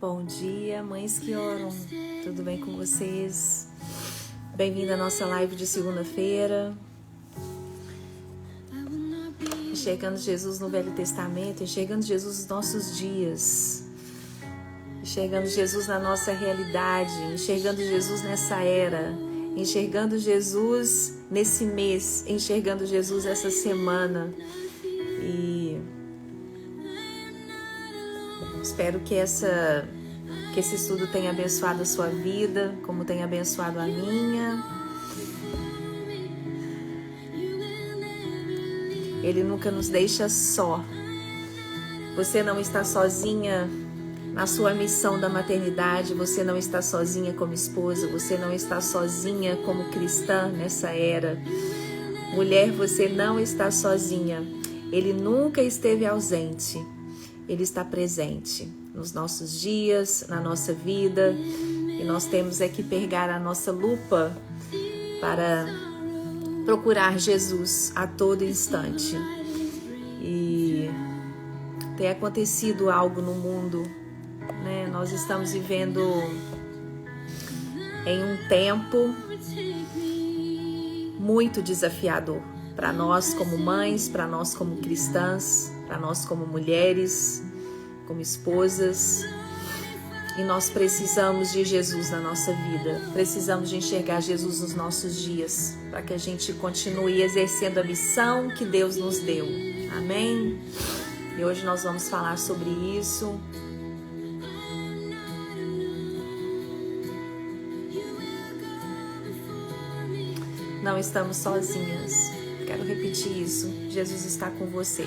Bom dia, mães que oram, tudo bem com vocês? Bem-vinda à nossa live de segunda-feira. Enxergando Jesus no Velho Testamento, enxergando Jesus nos nossos dias, enxergando Jesus na nossa realidade, enxergando Jesus nessa era, enxergando Jesus nesse mês, enxergando Jesus essa semana. E espero que esse estudo tenha abençoado a sua vida, como tem abençoado a minha. Ele nunca nos deixa só. Você não está sozinha na sua missão da maternidade, você não está sozinha como esposa, você não está sozinha como cristã nessa era. Mulher, você não está sozinha. Ele nunca esteve ausente. Ele está presente nos nossos dias, na nossa vida, e nós temos que pegar a nossa lupa para procurar Jesus a todo instante. E tem acontecido algo no mundo, né? Nós estamos vivendo em um tempo muito desafiador para nós como mães, para nós como cristãs, para nós como mulheres, como esposas. E nós precisamos de Jesus na nossa vida. Precisamos de enxergar Jesus nos nossos dias, para que a gente continue exercendo a missão que Deus nos deu. Amém? E hoje nós vamos falar sobre isso. Não estamos sozinhas. Quero repetir isso. Jesus está com você.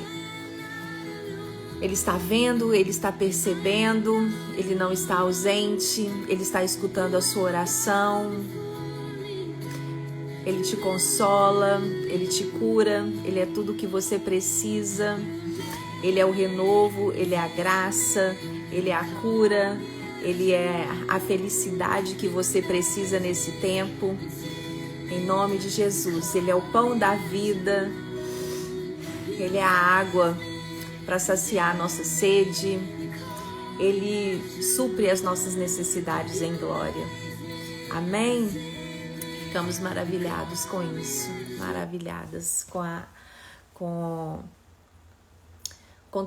Ele está vendo, Ele está percebendo, Ele não está ausente, Ele está escutando a sua oração, Ele te consola, Ele te cura, Ele é tudo o que você precisa, Ele é o renovo, Ele é a graça, Ele é a cura, Ele é a felicidade que você precisa nesse tempo. Em nome de Jesus, Ele é o pão da vida, Ele é a água para saciar a nossa sede, Ele supre as nossas necessidades em glória. Amém? Ficamos maravilhados com isso, maravilhadas com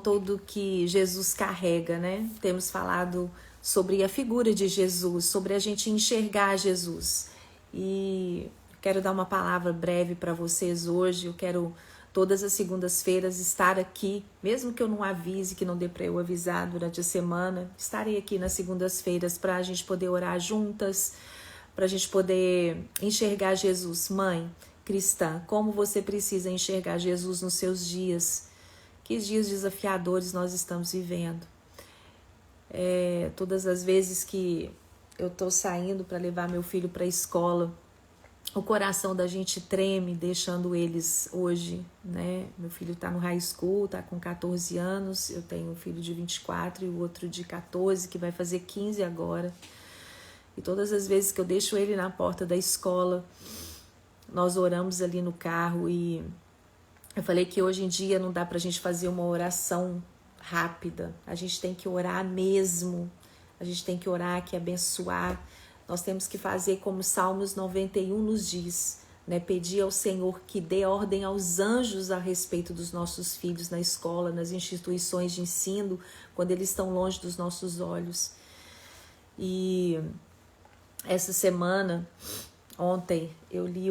tudo que Jesus carrega, né? Temos falado sobre a figura de Jesus, sobre a gente enxergar Jesus. E quero dar uma palavra breve para vocês hoje. Eu quero todas as segundas-feiras estar aqui, mesmo que eu não avise, que não dê para eu avisar durante a semana, estarei aqui nas segundas-feiras para a gente poder orar juntas, para a gente poder enxergar Jesus. Mãe cristã, como você precisa enxergar Jesus nos seus dias? Que dias desafiadores nós estamos vivendo. Todas as vezes que eu estou saindo para levar meu filho para a escola, o coração da gente treme deixando eles hoje, né? Meu filho está no high school, está com 14 anos, eu tenho um filho de 24 e o outro de 14, que vai fazer 15 agora. E todas as vezes que eu deixo ele na porta da escola, nós oramos ali no carro e eu falei que hoje em dia não dá pra gente fazer uma oração rápida, a gente tem que orar mesmo, a gente tem que orar, que abençoar. Nós temos que fazer como Salmos 91 nos diz, né? Pedir ao Senhor que dê ordem aos anjos a respeito dos nossos filhos na escola, nas instituições de ensino, quando eles estão longe dos nossos olhos. E essa semana, ontem, eu li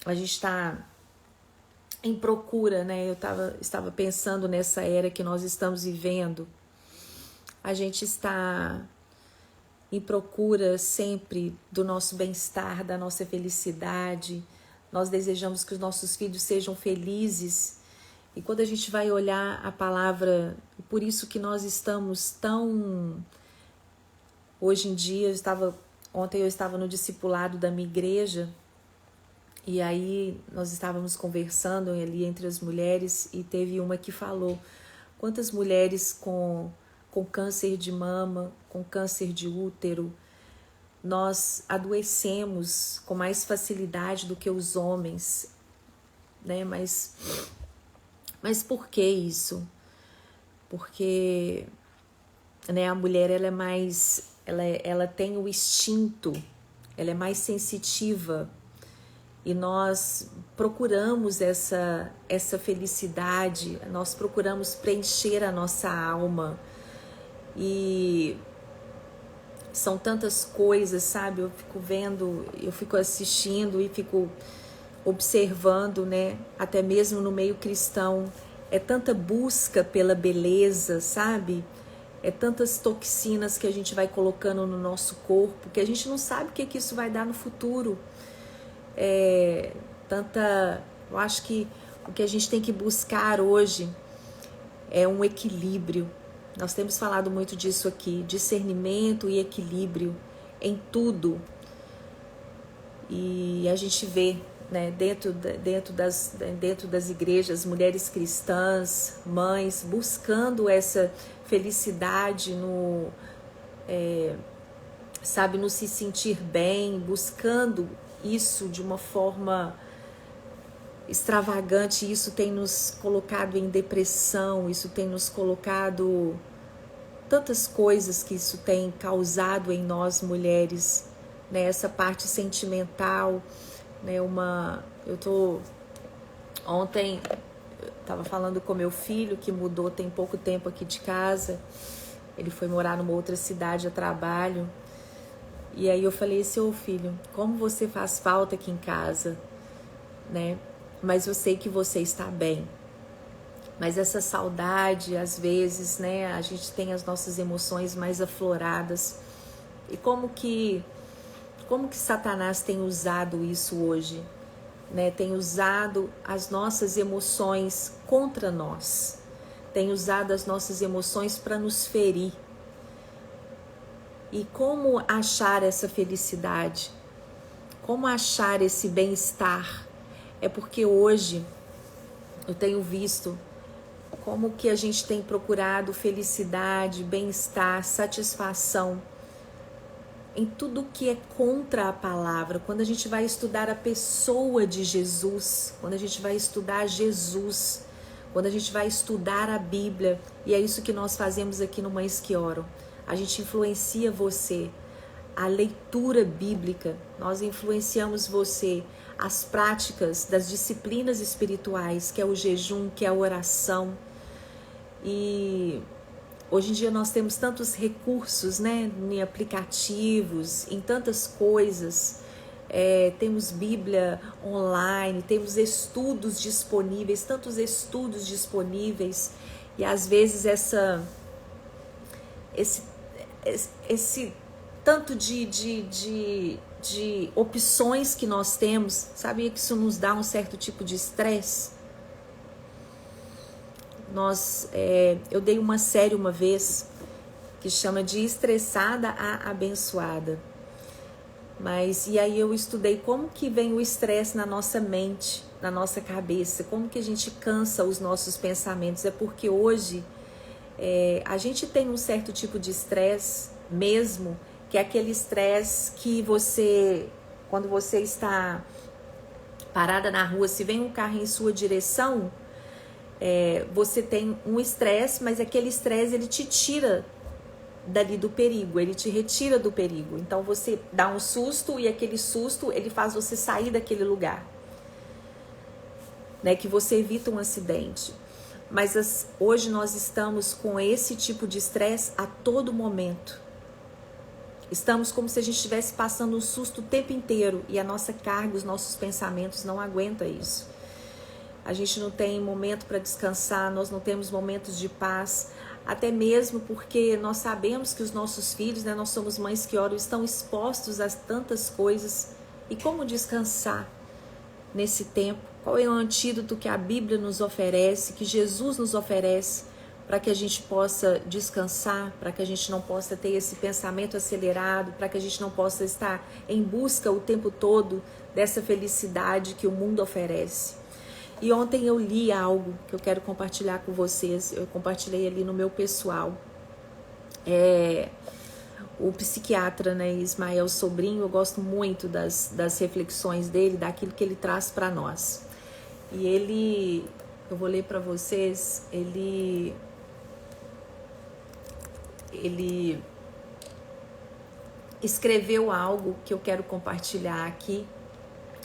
a gente está em procura, né? Eu estava pensando nessa era que nós estamos vivendo. A gente está em procura sempre do nosso bem-estar, da nossa felicidade. Nós desejamos que os nossos filhos sejam felizes. E quando a gente vai olhar a palavra, por isso que nós estamos tão... Hoje em dia, ontem eu estava no discipulado da minha igreja, e aí nós estávamos conversando ali entre as mulheres, e teve uma que falou: quantas mulheres com câncer de mama, com câncer de útero, nós adoecemos com mais facilidade do que os homens, né? Mas por que isso? Porque né, a mulher ela é mais, ela tem o instinto, ela é mais sensitiva, e nós procuramos essa felicidade, nós procuramos preencher a nossa alma, e são tantas coisas, sabe? Eu fico vendo, eu fico assistindo e fico observando, né? Até mesmo no meio cristão, é tanta busca pela beleza, sabe? É tantas toxinas que a gente vai colocando no nosso corpo, que a gente não sabe o que isso vai dar no futuro. Eu acho que o que a gente tem que buscar hoje é um equilíbrio. Nós temos falado muito disso aqui, discernimento e equilíbrio em tudo. E a gente vê, né, dentro das igrejas, mulheres cristãs, mães, buscando essa felicidade sabe, no se sentir bem, buscando isso de uma forma extravagante. Isso tem nos colocado em depressão, isso tem nos colocado tantas coisas que isso tem causado em nós mulheres, né? Essa parte sentimental, né? Ontem estava falando com meu filho, que mudou tem pouco tempo aqui de casa. Ele foi morar numa outra cidade a trabalho. E aí eu falei, seu filho, como você faz falta aqui em casa, né? Mas eu sei que você está bem. Mas essa saudade, às vezes, né? A gente tem as nossas emoções mais afloradas. E como que Satanás tem usado isso hoje, né? Tem usado as nossas emoções contra nós. Tem usado as nossas emoções para nos ferir. E como achar essa felicidade? Como achar esse bem-estar? É porque hoje eu tenho visto como que a gente tem procurado felicidade, bem-estar, satisfação em tudo que é contra a palavra. Quando a gente vai estudar a pessoa de Jesus, quando a gente vai estudar Jesus, quando a gente vai estudar a Bíblia, e é isso que nós fazemos aqui no Mães que Oram. A gente influencia você, a leitura bíblica, nós influenciamos você, as práticas das disciplinas espirituais, que é o jejum, que é a oração. E hoje em dia nós temos tantos recursos, né, em aplicativos, em tantas coisas. Temos Bíblia online, temos estudos disponíveis, tantos estudos disponíveis, e às vezes esse tanto de opções que nós temos, sabia que isso nos dá um certo tipo de estresse? Eu dei uma série uma vez que chama de Estressada a Abençoada. E aí eu estudei como que vem o estresse na nossa mente, na nossa cabeça, como que a gente cansa os nossos pensamentos. É porque hoje a gente tem um certo tipo de estresse mesmo, que é aquele estresse que quando você está parada na rua, se vem um carro em sua direção, você tem um estresse, mas aquele estresse ele te tira dali do perigo, ele te retira do perigo. Então você dá um susto e aquele susto ele faz você sair daquele lugar, né? Que você evita um acidente. Mas hoje nós estamos com esse tipo de estresse a todo momento. Estamos como se a gente estivesse passando um susto o tempo inteiro e a nossa carga, os nossos pensamentos não aguentam isso. A gente não tem momento para descansar, nós não temos momentos de paz, até mesmo porque nós sabemos que os nossos filhos, né, nós somos mães que oram, estão expostos a tantas coisas. E como descansar nesse tempo? Qual é o antídoto que a Bíblia nos oferece, que Jesus nos oferece, para que a gente possa descansar, para que a gente não possa ter esse pensamento acelerado, para que a gente não possa estar em busca o tempo todo dessa felicidade que o mundo oferece? E ontem eu li algo que eu quero compartilhar com vocês, eu compartilhei ali no meu pessoal. O psiquiatra, né, Ismael Sobrinho, eu gosto muito das reflexões dele, daquilo que ele traz para nós. E eu vou ler para vocês, ele ele escreveu algo que eu quero compartilhar aqui.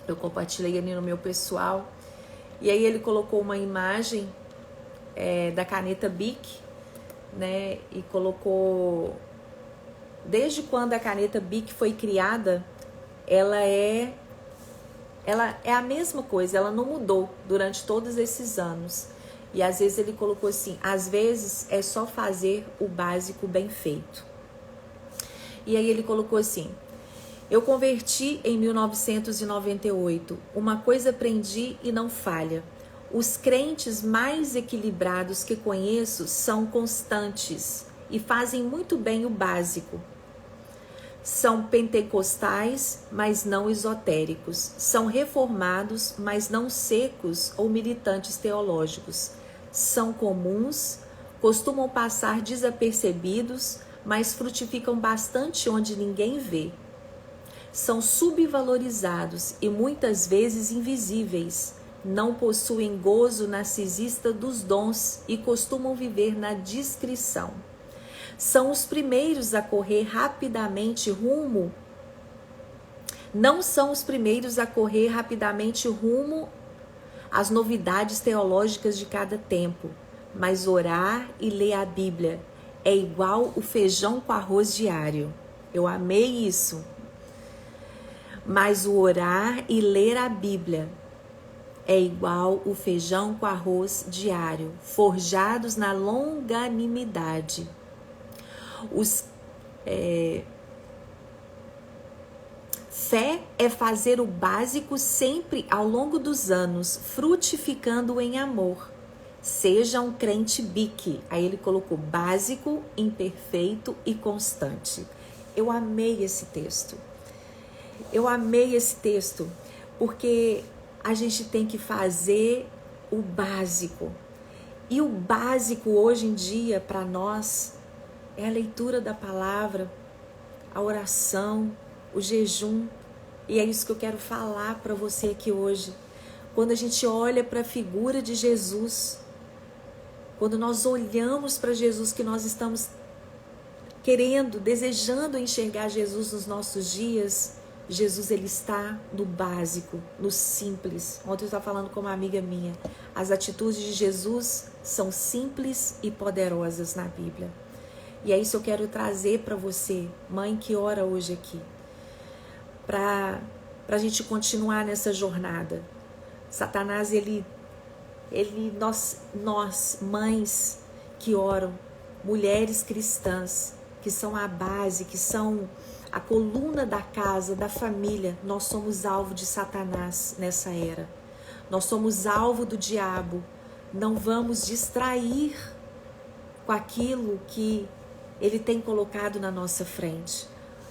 Eu compartilhei ali no meu pessoal. E aí ele colocou uma imagem da caneta Bic, né? E colocou... Desde quando a caneta Bic foi criada, ela é a mesma coisa, ela não mudou durante todos esses anos. E às vezes ele colocou assim, às vezes é só fazer o básico bem feito. E aí ele colocou assim, eu converti em 1998, uma coisa aprendi e não falha. Os crentes mais equilibrados que conheço são constantes e fazem muito bem o básico. São pentecostais, mas não esotéricos. São reformados, mas não secos ou militantes teológicos. São comuns, costumam passar desapercebidos, mas frutificam bastante onde ninguém vê. São subvalorizados e muitas vezes invisíveis. Não possuem gozo narcisista dos dons e costumam viver na discrição. São os primeiros a correr rapidamente rumo. Não são os primeiros a correr rapidamente rumo às novidades teológicas de cada tempo, mas orar e ler a Bíblia é igual o feijão com arroz diário. Eu amei isso. Mas o orar e ler a Bíblia é igual o feijão com arroz diário, forjados na longanimidade. Fé é fazer o básico sempre ao longo dos anos, frutificando em amor. Seja um crente Bic. Aí ele colocou básico, imperfeito e constante. Eu amei esse texto. Eu amei esse texto porque a gente tem que fazer o básico. E o básico hoje em dia para nós é a leitura da palavra, a oração, o jejum. E é isso que eu quero falar para você aqui hoje. Quando a gente olha para a figura de Jesus, quando nós olhamos para Jesus, que nós estamos querendo, desejando enxergar Jesus nos nossos dias, Jesus ele está no básico, no simples. Ontem eu estava falando com uma amiga minha, as atitudes de Jesus são simples e poderosas na Bíblia. E é isso que eu quero trazer para você, mãe que ora hoje aqui, para a gente continuar nessa jornada. Satanás, nós, mães que oram, mulheres cristãs, que são a base, que são a coluna da casa, da família, nós somos alvo de Satanás nessa era. Nós somos alvo do diabo. Não vamos distrair com aquilo que ele tem colocado na nossa frente.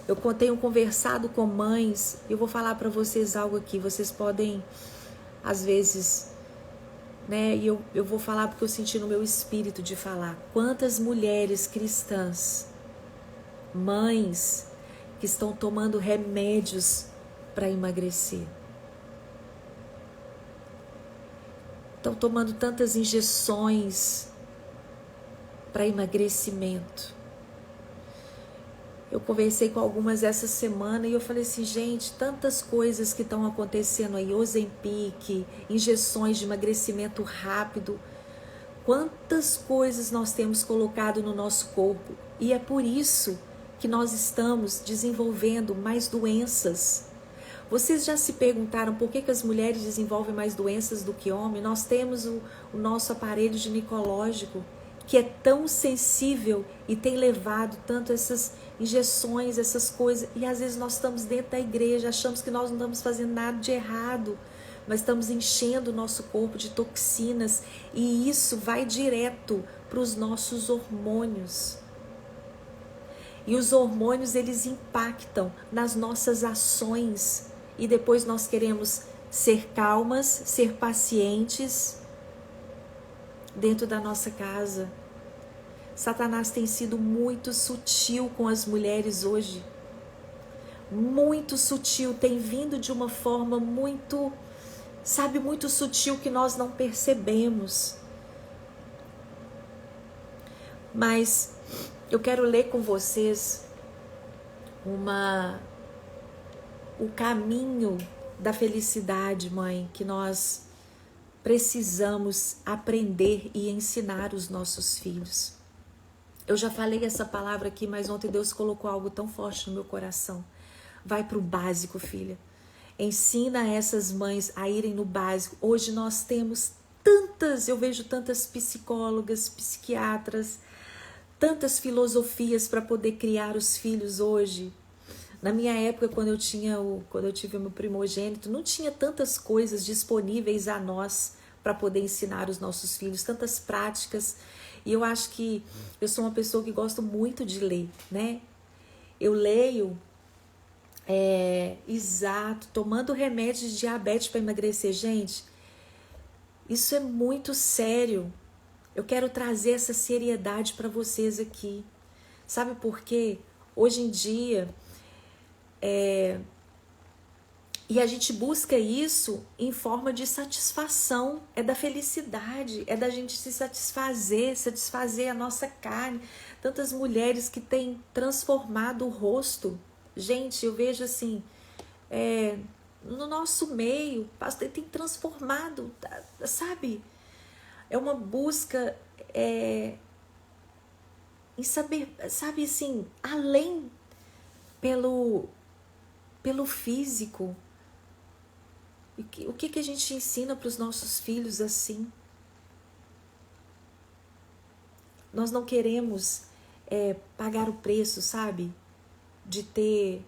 Eu tenho conversado com mães, eu vou falar para vocês algo aqui, vocês podem, às vezes, né, e eu vou falar porque eu senti no meu espírito de falar. Quantas mulheres cristãs, mães, que estão tomando remédios para emagrecer. Estão tomando tantas injeções para emagrecimento. Eu conversei com algumas essa semana e eu falei assim, gente, tantas coisas que estão acontecendo aí, Ozempic, injeções de emagrecimento rápido, quantas coisas nós temos colocado no nosso corpo, e é por isso que nós estamos desenvolvendo mais doenças. Vocês já se perguntaram por que as mulheres desenvolvem mais doenças do que homens? Nós temos o nosso aparelho ginecológico, que é tão sensível e tem levado tanto essas injeções, essas coisas, e às vezes nós estamos dentro da igreja, achamos que nós não estamos fazendo nada de errado, mas estamos enchendo o nosso corpo de toxinas, e isso vai direto para os nossos hormônios. E os hormônios, eles impactam nas nossas ações, e depois nós queremos ser calmas, ser pacientes dentro da nossa casa. Satanás tem sido muito sutil com as mulheres hoje. Muito sutil, tem vindo de uma forma muito, muito sutil que nós não percebemos. Mas eu quero ler com vocês o caminho da felicidade, mãe, que nós precisamos aprender e ensinar os nossos filhos. Eu já falei essa palavra aqui, mas ontem Deus colocou algo tão forte no meu coração. Vai para o básico, filha. Ensina essas mães a irem no básico. Hoje nós temos eu vejo tantas psicólogas, psiquiatras, tantas filosofias para poder criar os filhos hoje. Na minha época, quando eu tive o meu primogênito, não tinha tantas coisas disponíveis a nós para poder ensinar os nossos filhos, tantas práticas. E eu acho que eu sou uma pessoa que gosto muito de ler, né? Eu leio, tomando remédio de diabetes para emagrecer. Gente, isso é muito sério. Eu quero trazer essa seriedade para vocês aqui. Sabe por quê? Hoje em dia, e a gente busca isso em forma de satisfação, é da felicidade, é da gente se satisfazer a nossa carne. Tantas mulheres que têm transformado o rosto. Gente, eu vejo assim, no nosso meio, pastor, tem transformado, sabe? É uma busca em saber, sabe assim, além pelo físico. O que a gente ensina para os nossos filhos assim? Nós não queremos pagar o preço, sabe? De ter...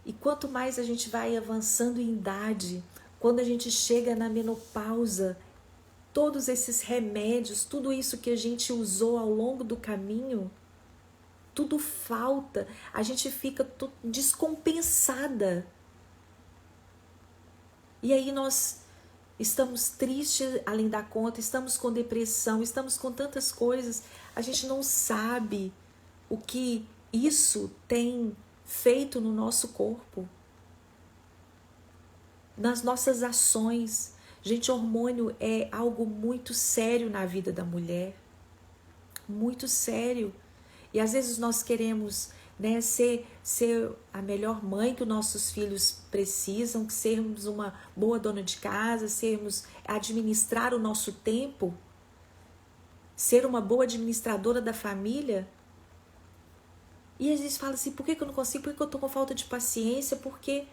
E quanto mais a gente vai avançando em idade, quando a gente chega na menopausa, todos esses remédios, tudo isso que a gente usou ao longo do caminho, tudo falta, a gente fica descompensada. E aí nós estamos tristes além da conta, estamos com depressão, estamos com tantas coisas, a gente não sabe o que isso tem feito no nosso corpo, nas nossas ações. Gente, hormônio é algo muito sério na vida da mulher, muito sério. E às vezes nós queremos, né, ser a melhor mãe que os nossos filhos precisam, sermos uma boa dona de casa, administrar o nosso tempo, ser uma boa administradora da família. E às vezes fala assim, por que eu não consigo? Por que eu estou com falta de paciência? Porque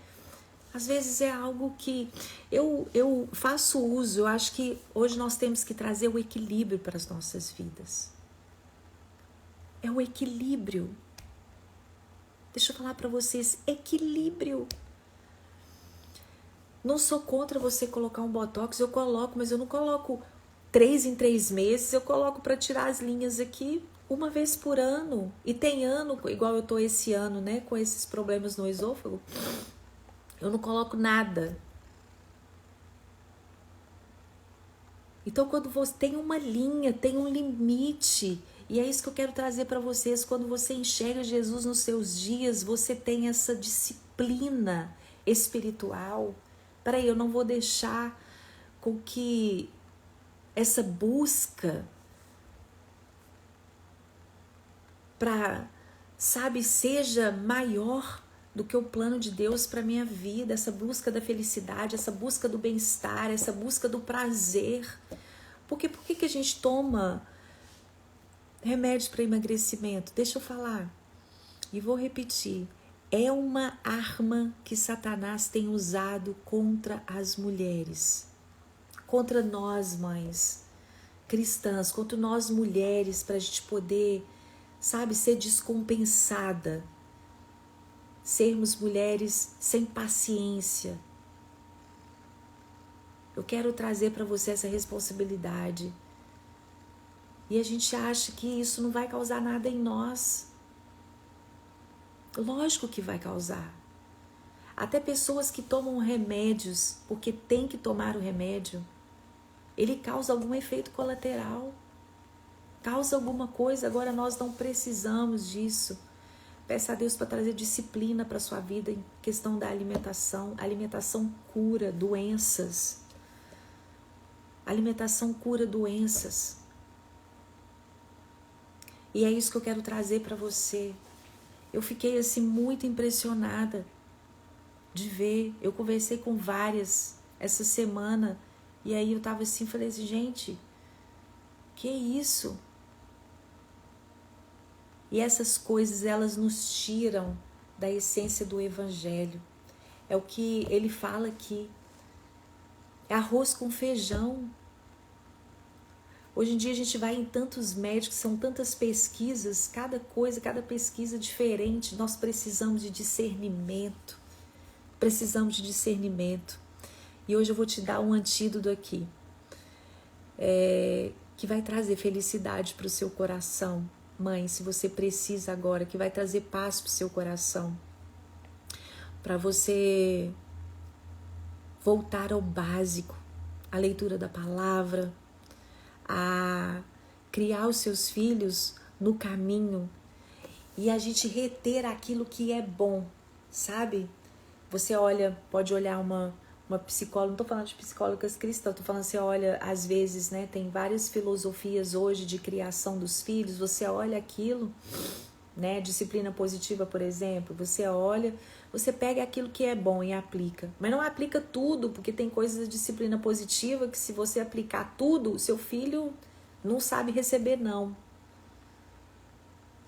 às vezes é algo que eu faço uso. Eu acho que hoje nós temos que trazer o equilíbrio para as nossas vidas. É o equilíbrio. Deixa eu falar para vocês, equilíbrio. Não sou contra você colocar um botox, eu coloco, mas eu não coloco 3 em 3 meses, eu coloco para tirar as linhas aqui uma vez por ano. E tem ano, igual eu tô esse ano, né, com esses problemas no esôfago, eu não coloco nada. Então, quando você tem uma linha, tem um limite. E é isso que eu quero trazer para vocês. Quando você enxerga Jesus nos seus dias, você tem essa disciplina espiritual. Peraí, eu não vou deixar com que essa busca para, sabe, seja maior do que o plano de Deus para minha vida. Essa busca da felicidade, essa busca do bem-estar, essa busca do prazer. Porque por que a gente toma remédio para emagrecimento? Deixa eu falar e vou repetir. É uma arma que Satanás tem usado contra as mulheres, contra nós mães cristãs, contra nós mulheres, para a gente poder, sabe, ser descompensada, sermos mulheres sem paciência. Eu quero trazer para você essa responsabilidade. E a gente acha que isso não vai causar nada em nós. Lógico que vai causar. Até pessoas que tomam remédios porque tem que tomar o remédio, ele causa algum efeito colateral, causa alguma coisa. Agora nós não precisamos disso. Peça a Deus para trazer disciplina para a sua vida em questão da alimentação. A alimentação cura doenças. A alimentação cura doenças. E é isso que eu quero trazer para você. Eu fiquei assim muito impressionada de ver. Eu conversei com várias essa semana e aí eu tava assim, falei assim, gente, que isso? E essas coisas, elas nos tiram da essência do evangelho. É o que ele fala aqui. É arroz com feijão. Hoje em dia a gente vai em tantos médicos, são tantas pesquisas, cada coisa, cada pesquisa diferente. Nós precisamos de discernimento. Precisamos de discernimento. E hoje eu vou te dar um antídoto aqui, que vai trazer felicidade para o seu coração. Mãe, se você precisa agora, que vai trazer paz para o seu coração. Para você voltar ao básico, a leitura da palavra, a criar os seus filhos no caminho e a gente reter aquilo que é bom, sabe? Você olha, pode olhar uma psicóloga, não tô falando de psicólogas cristãs, tô falando, você olha, às vezes, né, tem várias filosofias hoje de criação dos filhos, você olha aquilo, né, disciplina positiva, por exemplo, você olha, você pega aquilo que é bom e aplica, mas não aplica tudo, porque tem coisas da disciplina positiva que se você aplicar tudo, seu filho não sabe receber não.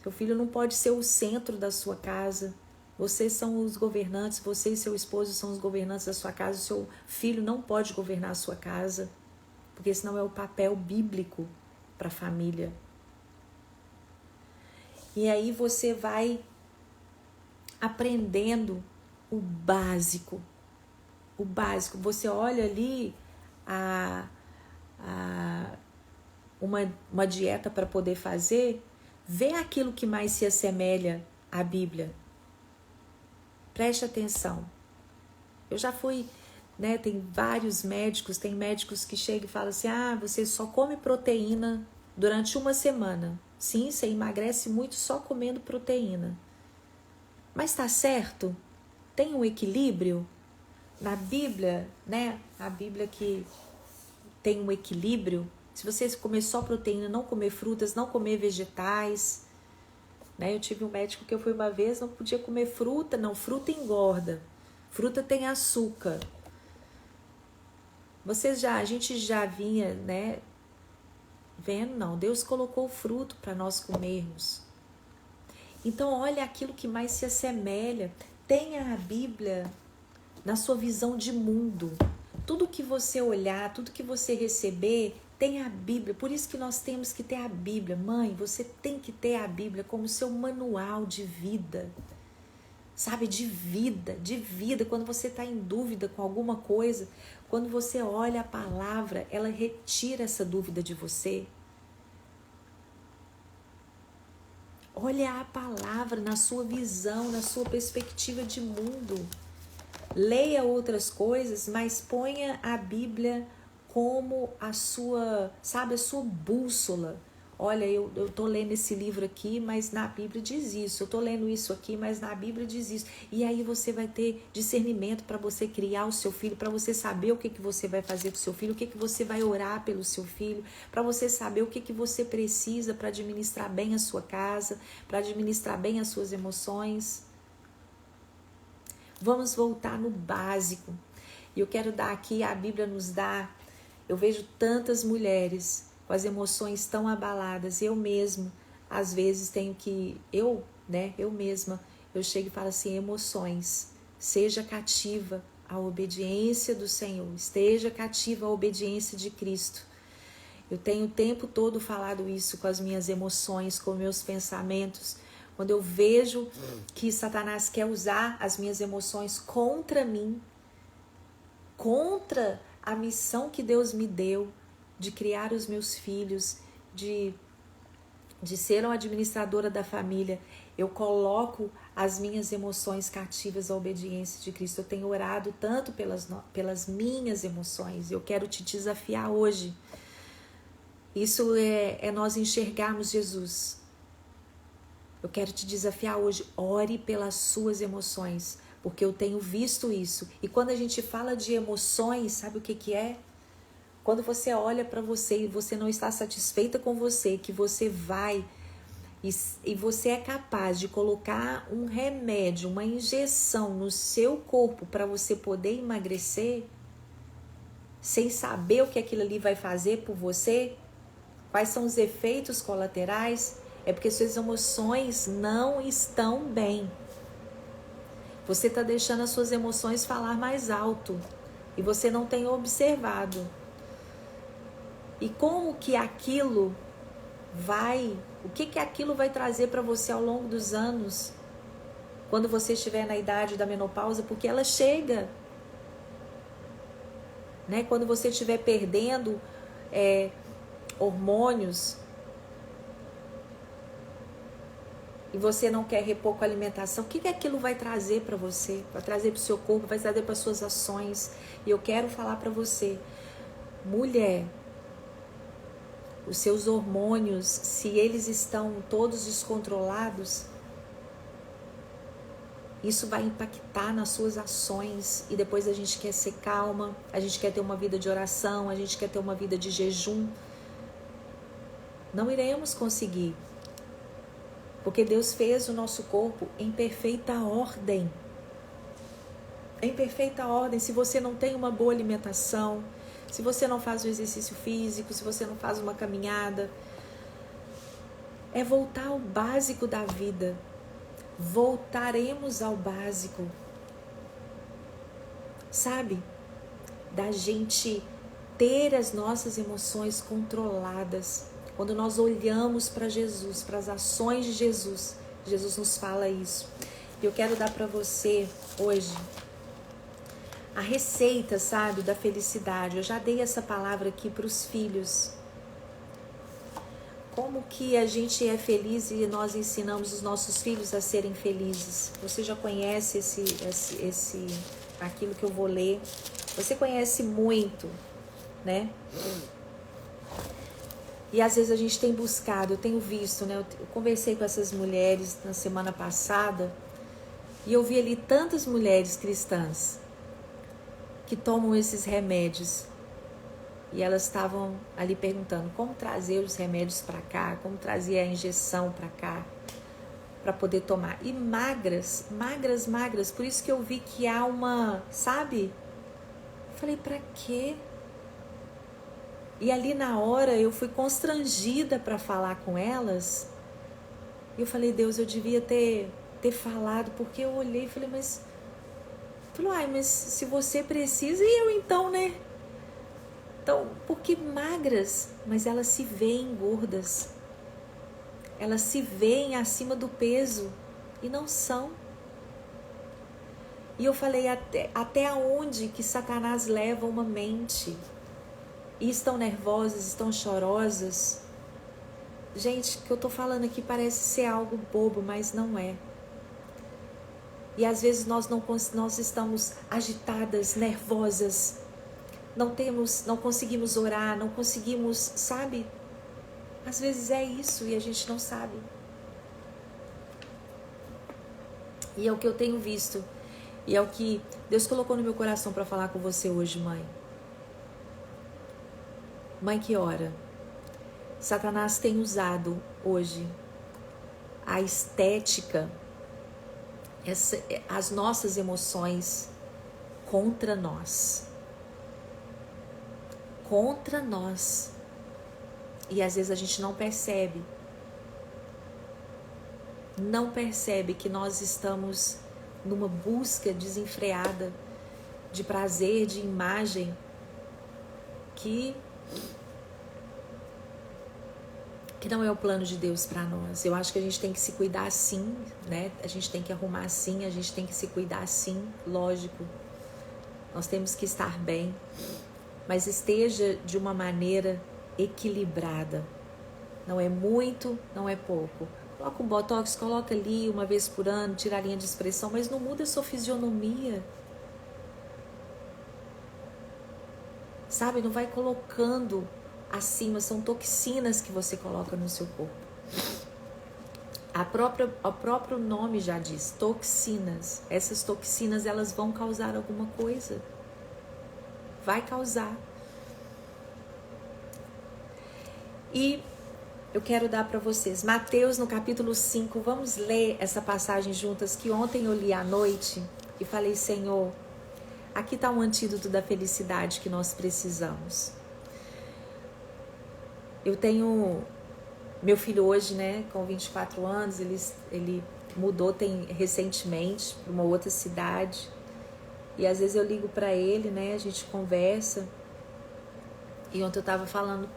Seu filho não pode ser o centro da sua casa. Vocês são os governantes, você e seu esposo são os governantes da sua casa. O seu filho não pode governar a sua casa, porque esse não é o papel bíblico para a família. E aí você vai aprendendo o básico. O básico. Você olha ali uma dieta para poder fazer, vê aquilo que mais se assemelha à Bíblia. Preste atenção. Eu já fui, né, tem vários médicos, tem médicos que chegam e falam assim, você só come proteína durante uma semana. Sim, você emagrece muito só comendo proteína. Mas tá certo? Tem um equilíbrio? Na Bíblia, né, a Bíblia que tem um equilíbrio, se você comer só proteína, não comer frutas, não comer vegetais, né? Eu tive um médico que eu fui uma vez, não podia comer fruta, não, fruta engorda, fruta tem açúcar. A gente já vinha, né, vendo, não, Deus colocou o fruto para nós comermos. Então olha aquilo que mais se assemelha, tenha a Bíblia na sua visão de mundo. Tudo que você olhar, tudo que você receber, tem a Bíblia. Por isso que nós temos que ter a Bíblia. Mãe, você tem que ter a Bíblia como seu manual de vida. Sabe, de vida. Quando você está em dúvida com alguma coisa, quando você olha a palavra, ela retira essa dúvida de você. Olha a palavra na sua visão, na sua perspectiva de mundo. Leia outras coisas, mas ponha a Bíblia como a sua, sabe, a sua bússola. Olha, eu tô lendo esse livro aqui, mas na Bíblia diz isso. Eu tô lendo isso aqui, mas na Bíblia diz isso. E aí você vai ter discernimento para você criar o seu filho, para você saber o que você vai fazer pro seu filho, o que você vai orar pelo seu filho, para você saber o que você precisa para administrar bem a sua casa, para administrar bem as suas emoções. Vamos voltar no básico. E eu quero dar aqui, a Bíblia nos dá, eu vejo tantas mulheres com as emoções tão abaladas. Eu mesmo, às vezes tenho que, eu mesma, eu chego e falo assim, emoções, seja cativa à obediência do Senhor, esteja cativa à obediência de Cristo. Eu tenho o tempo todo falado isso com as minhas emoções, com meus pensamentos. Quando eu vejo que Satanás quer usar as minhas emoções contra mim, contra a missão que Deus me deu de criar os meus filhos, de ser uma administradora da família, eu coloco as minhas emoções cativas à obediência de Cristo. Eu tenho orado tanto pelas minhas emoções. Eu quero te desafiar hoje. Isso é nós enxergarmos Jesus. Eu quero te desafiar hoje, ore pelas suas emoções, porque eu tenho visto isso. E quando a gente fala de emoções, sabe o que é? Quando você olha para você e você não está satisfeita com você, que você vai e você é capaz de colocar um remédio, uma injeção no seu corpo para você poder emagrecer, sem saber o que aquilo ali vai fazer por você, quais são os efeitos colaterais, é porque suas emoções não estão bem. Você está deixando as suas emoções falar mais alto e você não tem observado. E como que aquilo o que aquilo vai trazer para você ao longo dos anos, quando você estiver na idade da menopausa, porque ela chega, né? Quando você estiver perdendo hormônios e você não quer repor com a alimentação, o que aquilo vai trazer para você? Vai trazer para o seu corpo, vai trazer para as suas ações. E eu quero falar para você, mulher, os seus hormônios, se eles estão todos descontrolados, isso vai impactar nas suas ações. E depois a gente quer ser calma, a gente quer ter uma vida de oração, a gente quer ter uma vida de jejum. Não iremos conseguir, porque Deus fez o nosso corpo em perfeita ordem. Em perfeita ordem. Se você não tem uma boa alimentação, se você não faz um exercício físico, se você não faz uma caminhada, é voltar ao básico da vida. Voltaremos ao básico. Sabe? Da gente ter as nossas emoções controladas. Quando nós olhamos para Jesus, para as ações de Jesus, Jesus nos fala isso. Eu quero dar para você hoje a receita, sabe, da felicidade. Eu já dei essa palavra aqui para os filhos. Como que a gente é feliz e nós ensinamos os nossos filhos a serem felizes. Você já conhece aquilo que eu vou ler. Você conhece muito, né? E às vezes a gente tem buscado, eu tenho visto, né? Eu conversei com essas mulheres na semana passada e eu vi ali tantas mulheres cristãs que tomam esses remédios. E elas estavam ali perguntando como trazer os remédios para cá, como trazer a injeção para cá, para poder tomar. E magras, magras, magras. Por isso que eu vi que há uma, sabe? Eu falei, para quê? E ali na hora eu fui constrangida para falar com elas. E eu falei, Deus, eu devia ter falado, porque eu olhei e falei, mas se você precisa, e eu então, né? Então, porque magras, mas elas se veem gordas. Elas se veem acima do peso e não são. E eu falei, até onde que Satanás leva uma mente? E estão nervosas, estão chorosas. Gente, o que eu tô falando aqui parece ser algo bobo, mas não é. E às vezes nós estamos agitadas, nervosas. Não conseguimos orar, não conseguimos, sabe? Às vezes é isso e a gente não sabe. E é o que eu tenho visto. E é o que Deus colocou no meu coração para falar com você hoje, mãe. Mãe que ora. Satanás tem usado hoje a estética, as nossas emoções contra nós. Contra nós. E às vezes a gente não percebe. Não percebe que nós estamos numa busca desenfreada de prazer, de imagem, que não é o plano de Deus para nós. Eu acho que a gente tem que se cuidar sim, né? A gente tem que arrumar sim, a gente tem que se cuidar sim, lógico. Nós temos que estar bem, mas esteja de uma maneira equilibrada. Não é muito, não é pouco. Coloca um botox, coloca ali uma vez por ano, tira a linha de expressão, mas não muda a sua fisionomia. Sabe, não vai colocando acima, são toxinas que você coloca no seu corpo. O próprio nome já diz, toxinas. Essas toxinas, elas vão causar alguma coisa. Vai causar. E eu quero dar para vocês. Mateus, no capítulo 5, vamos ler essa passagem juntas, que ontem eu li à noite e falei, Senhor, aqui está um antídoto da felicidade que nós precisamos. Eu tenho meu filho hoje, né, com 24 anos, ele mudou recentemente para uma outra cidade. E às vezes eu ligo para ele, né, a gente conversa. E ontem eu estava falando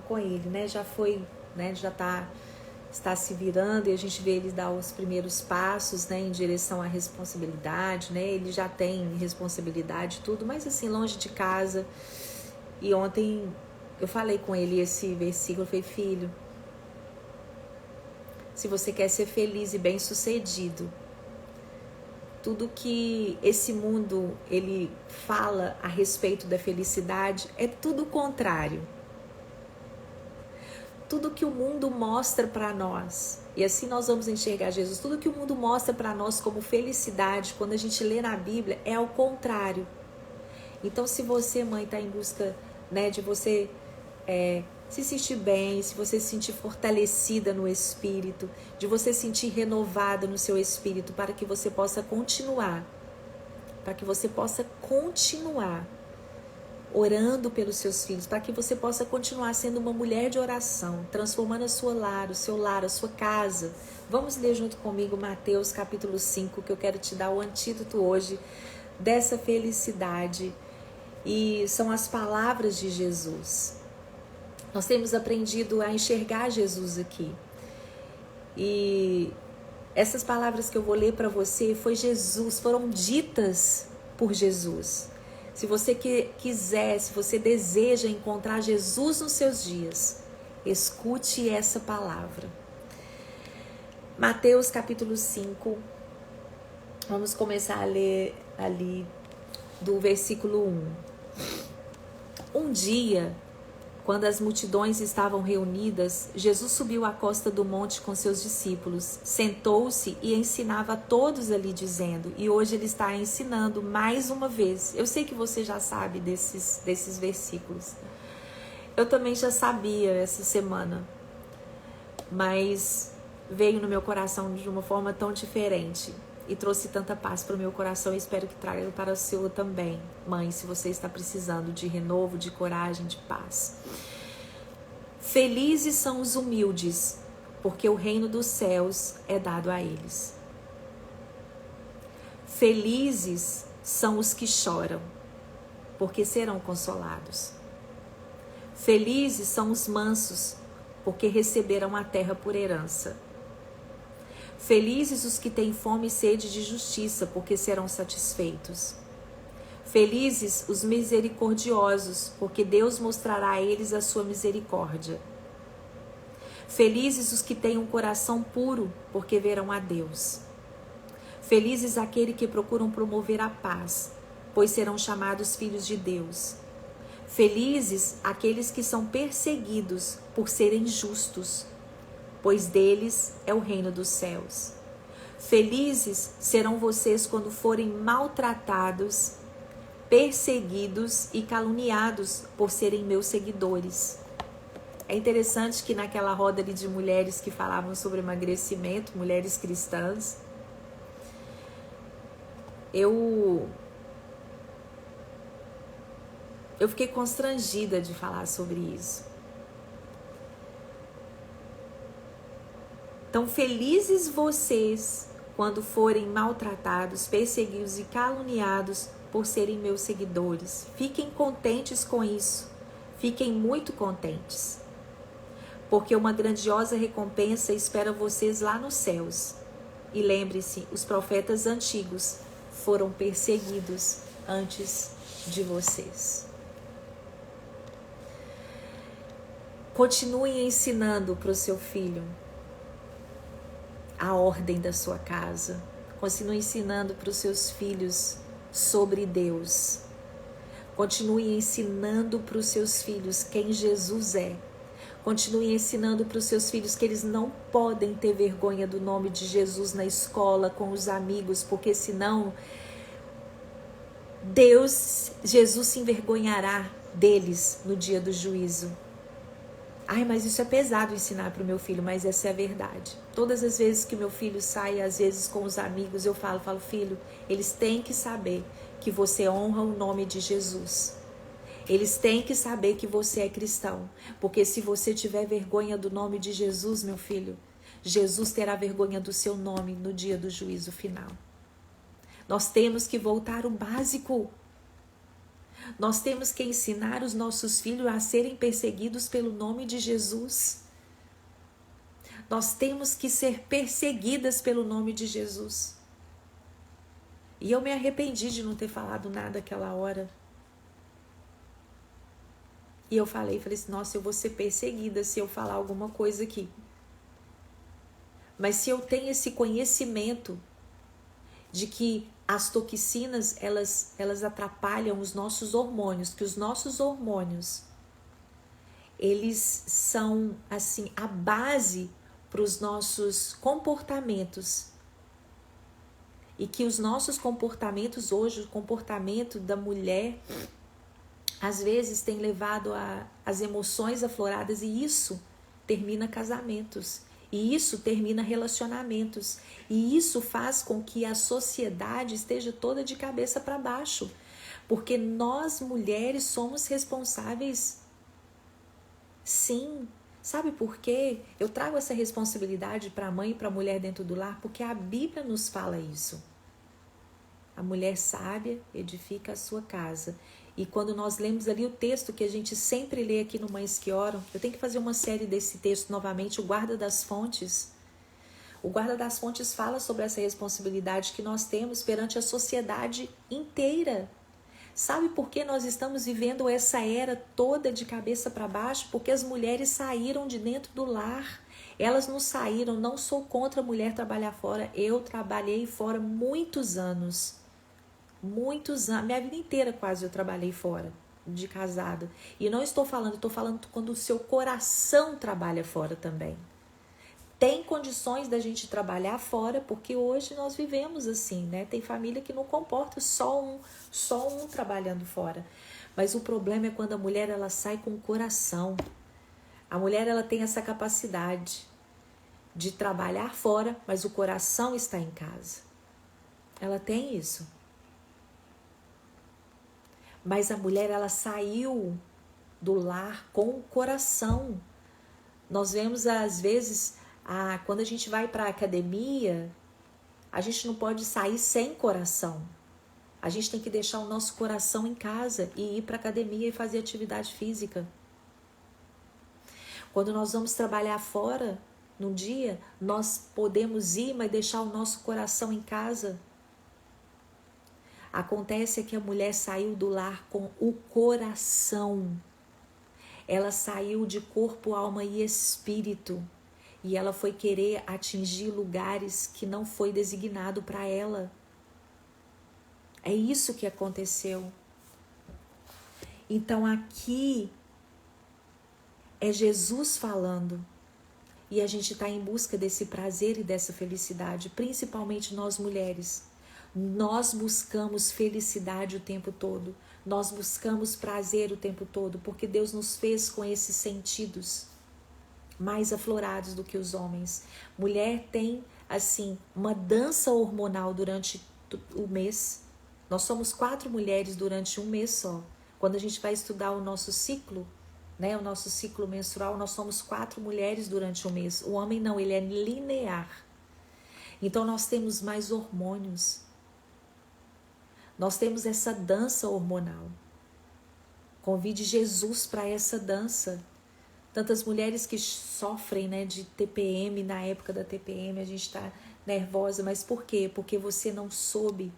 com ele, né, já foi, né, já está se virando, e a gente vê ele dar os primeiros passos, né, em direção à responsabilidade, né, ele já tem responsabilidade, tudo, mas assim, longe de casa. E ontem eu falei com ele esse versículo, eu falei, filho, se você quer ser feliz e bem-sucedido, tudo que esse mundo ele fala a respeito da felicidade é tudo o contrário. Tudo que o mundo mostra para nós, e assim nós vamos enxergar Jesus, tudo que o mundo mostra para nós como felicidade, quando a gente lê na Bíblia, é ao contrário. Então, se você, mãe, está em busca, né, de você se sentir bem, se você se sentir fortalecida no espírito, de você se sentir renovada no seu espírito, para que você possa continuar, orando pelos seus filhos, para que você possa continuar sendo uma mulher de oração, transformando o seu lar, a sua casa. Vamos ler junto comigo Mateus capítulo 5, que eu quero te dar o antídoto hoje dessa felicidade, e são as palavras de Jesus. Nós temos aprendido a enxergar Jesus aqui. E essas palavras que eu vou ler para você foram ditas por Jesus. Se você quiser, se você deseja encontrar Jesus nos seus dias, escute essa palavra. Mateus capítulo 5, vamos começar a ler ali do versículo 1. Um dia, quando as multidões estavam reunidas, Jesus subiu à costa do monte com seus discípulos, sentou-se e ensinava a todos ali, dizendo, e hoje ele está ensinando mais uma vez. Eu sei que você já sabe desses versículos. Eu também já sabia essa semana, mas veio no meu coração de uma forma tão diferente e trouxe tanta paz para o meu coração, e espero que traga para o seu também. Mãe, se você está precisando de renovo, de coragem, de paz. Felizes são os humildes, porque o reino dos céus é dado a eles. Felizes são os que choram, porque serão consolados. Felizes são os mansos, porque receberão a terra por herança. Felizes os que têm fome e sede de justiça, porque serão satisfeitos. Felizes os misericordiosos, porque Deus mostrará a eles a sua misericórdia. Felizes os que têm um coração puro, porque verão a Deus. Felizes aqueles que procuram promover a paz, pois serão chamados filhos de Deus. Felizes aqueles que são perseguidos por serem justos, pois deles é o reino dos céus. Felizes serão vocês quando forem maltratados, perseguidos e caluniados por serem meus seguidores. É interessante que naquela roda ali de mulheres que falavam sobre emagrecimento, mulheres cristãs, eu fiquei constrangida de falar sobre isso. Então, felizes vocês quando forem maltratados, perseguidos e caluniados por serem meus seguidores. Fiquem contentes com isso. Fiquem muito contentes. Porque uma grandiosa recompensa espera vocês lá nos céus. E lembre-se, os profetas antigos foram perseguidos antes de vocês. Continue ensinando para o seu filho a ordem da sua casa. Continue ensinando para os seus filhos sobre Deus. Continue ensinando para os seus filhos quem Jesus é. Continue ensinando para os seus filhos que eles não podem ter vergonha do nome de Jesus na escola, com os amigos, porque senão Jesus se envergonhará deles no dia do juízo. Ai, mas isso é pesado ensinar para o meu filho, mas essa é a verdade. Todas as vezes que meu filho sai, às vezes com os amigos, eu falo, filho, eles têm que saber que você honra o nome de Jesus. Eles têm que saber que você é cristão. Porque se você tiver vergonha do nome de Jesus, meu filho, Jesus terá vergonha do seu nome no dia do juízo final. Nós temos que voltar ao básico. Nós temos que ensinar os nossos filhos a serem perseguidos pelo nome de Jesus. Nós temos que ser perseguidas pelo nome de Jesus. E eu me arrependi de não ter falado nada aquela hora. E eu falei assim, nossa, eu vou ser perseguida se eu falar alguma coisa aqui. Mas se eu tenho esse conhecimento de que as toxinas, elas atrapalham os nossos hormônios, que os nossos hormônios, eles são, assim, a base para os nossos comportamentos. E que os nossos comportamentos hoje, o comportamento da mulher, às vezes tem levado as emoções afloradas, e isso termina casamentos. E isso termina relacionamentos. E isso faz com que a sociedade esteja toda de cabeça para baixo. Porque nós, mulheres, somos responsáveis. Sim. Sabe por quê? Eu trago essa responsabilidade para a mãe e para a mulher dentro do lar, porque a Bíblia nos fala isso. A mulher sábia edifica a sua casa. E quando nós lemos ali o texto que a gente sempre lê aqui no Mães que Oram, eu tenho que fazer uma série desse texto novamente, o Guarda das Fontes. O Guarda das Fontes fala sobre essa responsabilidade que nós temos perante a sociedade inteira. Sabe por que nós estamos vivendo essa era toda de cabeça para baixo? Porque as mulheres saíram de dentro do lar. Elas não saíram, não sou contra a mulher trabalhar fora. Eu trabalhei fora muitos anos. Muitos anos, minha vida inteira quase eu trabalhei fora, de casada. E não estou falando quando o seu coração trabalha fora também. Tem condições da gente trabalhar fora, porque hoje nós vivemos assim, né? Tem família que não comporta só um trabalhando fora. Mas o problema é quando a mulher ela sai com o coração. A mulher ela tem essa capacidade de trabalhar fora, mas o coração está em casa. Ela tem isso. Mas a mulher, ela saiu do lar com o coração. Nós vemos, às vezes, quando a gente vai para a academia, a gente não pode sair sem coração. A gente tem que deixar o nosso coração em casa e ir para a academia e fazer atividade física. Quando nós vamos trabalhar fora, num dia, nós podemos ir, mas deixar o nosso coração em casa. Acontece que a mulher saiu do lar com o coração. Ela saiu de corpo, alma e espírito. E ela foi querer atingir lugares que não foi designado para ela. É isso que aconteceu. Então aqui é Jesus falando. E a gente está em busca desse prazer e dessa felicidade, principalmente nós mulheres. Nós buscamos felicidade o tempo todo. Nós buscamos prazer o tempo todo, porque Deus nos fez com esses sentidos mais aflorados do que os homens. Mulher tem, assim, uma dança hormonal durante o mês. Nós somos 4 mulheres durante um mês só. Quando a gente vai estudar o nosso ciclo, né, o nosso ciclo menstrual, nós somos 4 mulheres durante um mês. O homem não, ele é linear. Então nós temos mais hormônios. Nós temos essa dança hormonal. Convide Jesus para essa dança. Tantas mulheres que sofrem, né, de TPM, na época da TPM a gente está nervosa, mas por quê? Porque você não soube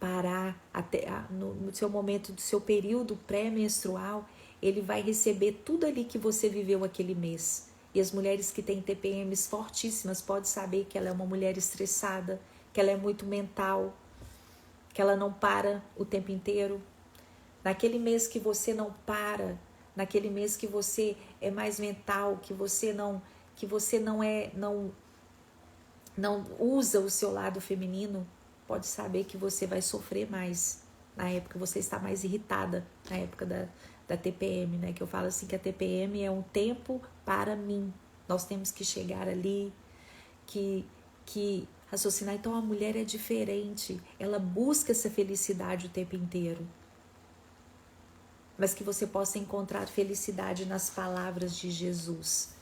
parar no seu momento, do seu período pré-menstrual, ele vai receber tudo ali que você viveu aquele mês. E as mulheres que têm TPMs fortíssimas podem saber que ela é uma mulher estressada, que ela é muito mental, que ela não para o tempo inteiro. Naquele mês que você não para, naquele mês que você é mais mental, que você não usa o seu lado feminino, pode saber que você vai sofrer mais. Na época você está mais irritada, na época da TPM, né? Que eu falo assim que a TPM é um tempo para mim. Nós temos que chegar ali, que raciocinar. Então a mulher é diferente, ela busca essa felicidade o tempo inteiro. Mas que você possa encontrar felicidade nas palavras de Jesus.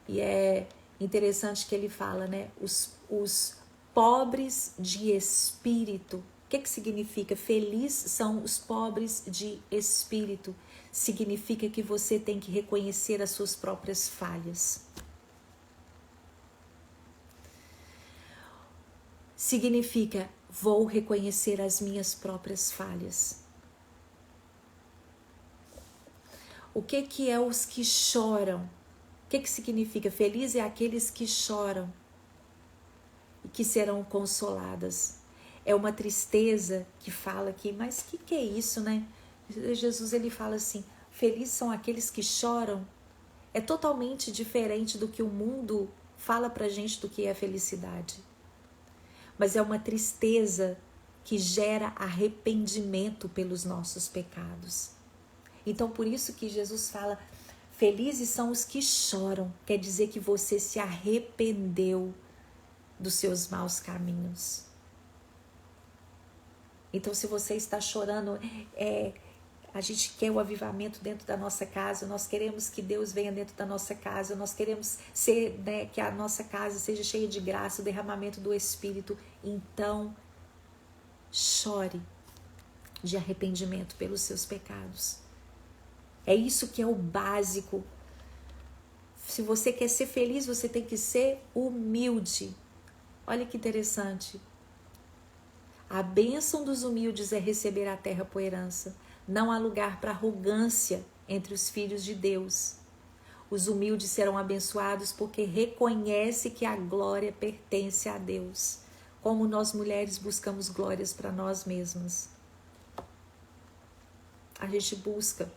E é interessante que ele fala, né? Os pobres de espírito. O que significa? Feliz são os pobres de espírito. Significa que você tem que reconhecer as suas próprias falhas. Significa, vou reconhecer as minhas próprias falhas. O que é os que choram? O que significa? Feliz é aqueles que choram e que serão consoladas. É uma tristeza que fala aqui, mas que é isso, né? Jesus, ele fala assim, felizes são aqueles que choram. É totalmente diferente do que o mundo fala pra gente do que é felicidade. Mas é uma tristeza que gera arrependimento pelos nossos pecados. Então, por isso que Jesus fala, felizes são os que choram. Quer dizer que você se arrependeu dos seus maus caminhos. Então, se você está chorando, a gente quer o avivamento dentro da nossa casa, nós queremos que Deus venha dentro da nossa casa, nós queremos ser, né, que a nossa casa seja cheia de graça, o derramamento do Espírito. Então, chore de arrependimento pelos seus pecados. É isso que é o básico. Se você quer ser feliz, você tem que ser humilde. Olha que interessante. A bênção dos humildes é receber a terra por herança. Não há lugar para arrogância entre os filhos de Deus. Os humildes serão abençoados porque reconhecem que a glória pertence a Deus. Como nós mulheres buscamos glórias para nós mesmas. A gente busca.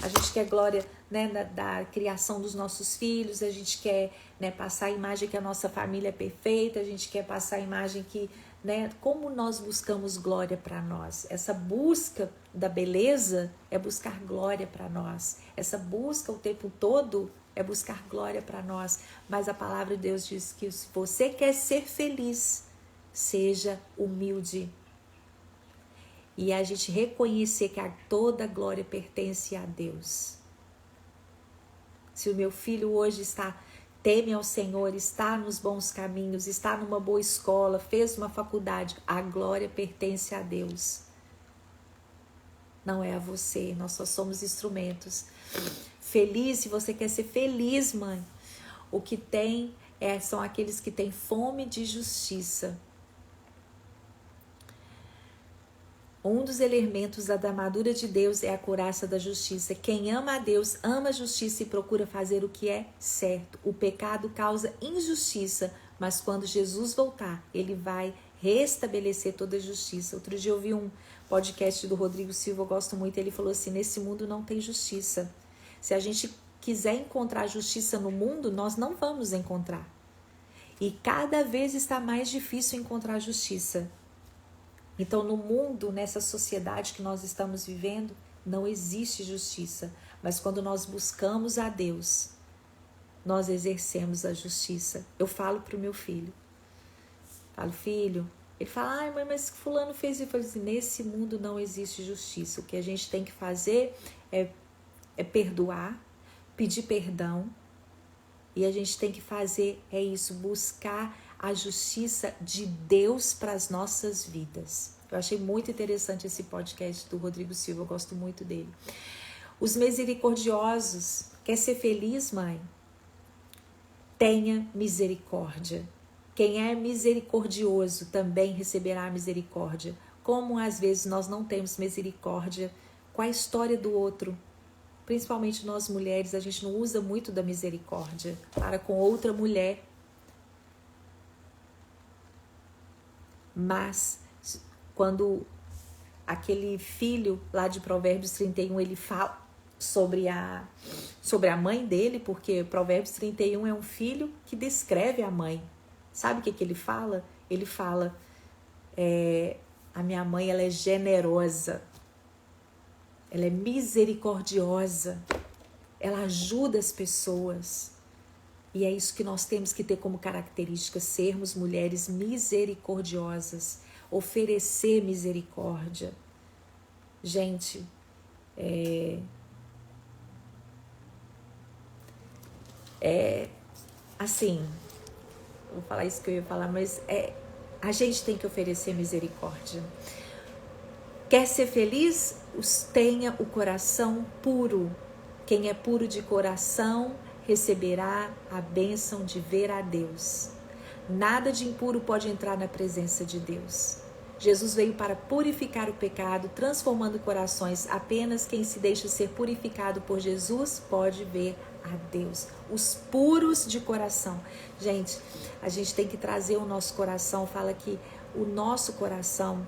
A gente quer glória, né, da criação dos nossos filhos, a gente quer, né, passar a imagem que a nossa família é perfeita, a gente quer passar a imagem que, né, como nós buscamos glória para nós. Essa busca da beleza é buscar glória para nós. Essa busca o tempo todo é buscar glória para nós. Mas a palavra de Deus diz que se você quer ser feliz, seja humilde. E a gente reconhecer que toda glória pertence a Deus. Se o meu filho hoje teme ao Senhor, está nos bons caminhos, está numa boa escola, fez uma faculdade, a glória pertence a Deus. Não é a você, nós só somos instrumentos. Feliz, se você quer ser feliz, mãe, o que tem são aqueles que têm fome de justiça. Um dos elementos da armadura de Deus é a couraça da justiça. Quem ama a Deus, ama a justiça e procura fazer o que é certo. O pecado causa injustiça, mas quando Jesus voltar, ele vai restabelecer toda a justiça. Outro dia eu vi um podcast do Rodrigo Silva, eu gosto muito, ele falou assim, nesse mundo não tem justiça. Se a gente quiser encontrar justiça no mundo, nós não vamos encontrar. E cada vez está mais difícil encontrar justiça. Então, no mundo, nessa sociedade que nós estamos vivendo, não existe justiça. Mas quando nós buscamos a Deus, nós exercemos a justiça. Eu falo para o meu filho. Falo, filho. Ele fala, ai mãe, mas fulano fez isso. Eu falo assim, nesse mundo não existe justiça. O que a gente tem que fazer é perdoar, pedir perdão. E a gente tem que fazer isso, buscar a justiça de Deus para as nossas vidas. Eu achei muito interessante esse podcast do Rodrigo Silva, eu gosto muito dele. Os misericordiosos, quer ser feliz, mãe? Tenha misericórdia. Quem é misericordioso também receberá misericórdia. Como às vezes nós não temos misericórdia com a história do outro, principalmente nós mulheres, a gente não usa muito da misericórdia para com outra mulher. Mas quando aquele filho lá de Provérbios 31, ele fala sobre a mãe dele, porque Provérbios 31 é um filho que descreve a mãe. Sabe o que ele fala? Ele fala, a minha mãe ela é generosa. ela é misericordiosa, ela ajuda as pessoas. E é isso que nós temos que ter como característica, sermos mulheres misericordiosas, oferecer misericórdia. Gente, assim, vou falar isso que eu ia falar, mas a gente tem que oferecer misericórdia. Quer ser feliz? Tenha o coração puro. Quem é puro de coração receberá a bênção de ver a Deus. Nada de impuro pode entrar na presença de Deus. Jesus veio para purificar o pecado, transformando corações. Apenas quem se deixa ser purificado por Jesus pode ver a Deus. Os puros de coração. Gente, a gente tem que trazer o nosso coração. Fala que o nosso coração,